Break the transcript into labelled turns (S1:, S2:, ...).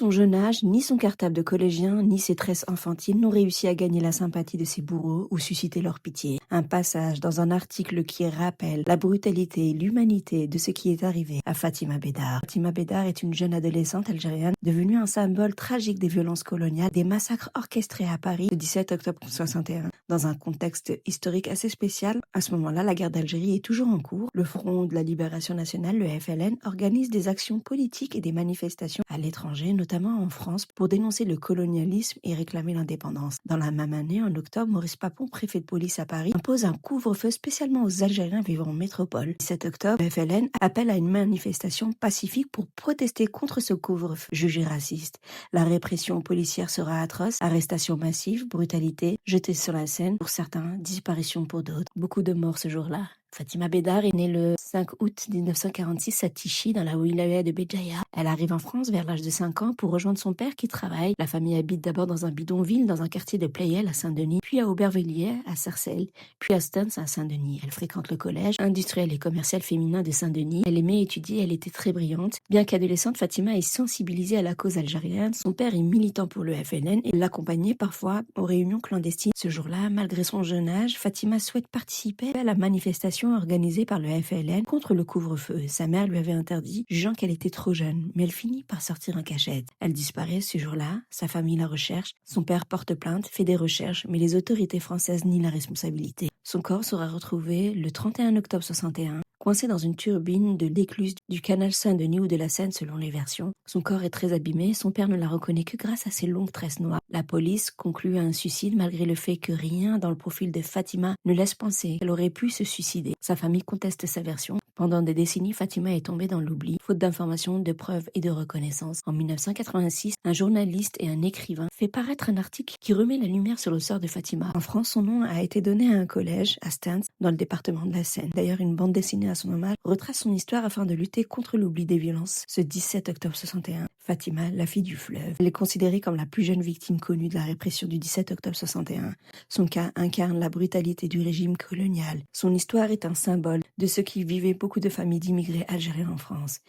S1: Son jeune âge, ni son cartable de collégien, ni ses tresses enfantines n'ont réussi à gagner la sympathie de ses bourreaux ou susciter leur pitié. Un passage dans un article qui rappelle la brutalité et l'humanité de ce qui est arrivé à Fatima Bédar. Fatima Bédar est une jeune adolescente algérienne devenue un symbole tragique des violences coloniales, des massacres orchestrés à Paris le 17 octobre 61. Dans un contexte historique assez spécial, à ce moment-là, la guerre d'Algérie est toujours en cours. Le Front de la Libération Nationale, le FLN, organise des actions politiques et des manifestations à l'étranger, notamment en France, pour dénoncer le colonialisme et réclamer l'indépendance. Dans la même année, en octobre, Maurice Papon, préfet de police à Paris, impose un couvre-feu spécialement aux Algériens vivant en métropole. Le 17 octobre, le FLN appelle à une manifestation pacifique pour protester contre ce couvre-feu jugé raciste. La répression policière sera atroce, arrestations massives, brutalité, jetées sur la scène pour certains, disparitions pour d'autres. Beaucoup de morts ce jour-là. Fatima Bédar est née le 5 août 1946 à Tichy, dans la wilaya de Béjaïa. Elle arrive en France vers l'âge de 5 ans pour rejoindre son père qui travaille. La famille habite d'abord dans un bidonville, dans un quartier de Pleyel à Saint-Denis, puis à Aubervilliers à Sarcelles, puis à Stens à Saint-Denis. Elle fréquente le collège industriel et commercial féminin de Saint-Denis. Elle aimait étudier, elle était très brillante. Bien qu'adolescente, Fatima est sensibilisée à la cause algérienne. Son père est militant pour le FLN et l'accompagnait parfois aux réunions clandestines. Ce jour-là, malgré son jeune âge, Fatima souhaite participer à la manifestation organisée par le FLN contre le couvre-feu. Sa mère lui avait interdit, jugeant qu'elle était trop jeune, mais elle finit par sortir en cachette. Elle disparaît ce jour-là, sa famille la recherche, son père porte plainte, fait des recherches, mais les autorités françaises nient la responsabilité. Son corps sera retrouvé le 31 octobre 61, coincé dans une turbine de l'écluse du canal Saint-Denis ou de la Seine selon les versions. Son corps est très abîmé, son père ne la reconnaît que grâce à ses longues tresses noires. La police conclut à un suicide malgré le fait que rien dans le profil de Fatima ne laisse penser qu'elle aurait pu se suicider. Sa famille conteste sa version. Pendant des décennies, Fatima est tombée dans l'oubli, faute d'informations, de preuves et de reconnaissance. En 1986, un journaliste et un écrivain fait paraître un article qui remet la lumière sur le sort de Fatima. En France, son nom a été donné à un collège à Stens, dans le département de la Seine. D'ailleurs, une bande dessinée à son hommage retrace son histoire afin de lutter contre l'oubli des violences. Ce 17 octobre 61, Fatima, la fille du fleuve, elle est considérée comme la plus jeune victime connue de la répression du 17 octobre 61. Son cas incarne la brutalité du régime colonial. Son histoire est un symbole de ce qui vivait beaucoup de familles d'immigrés algériens en France.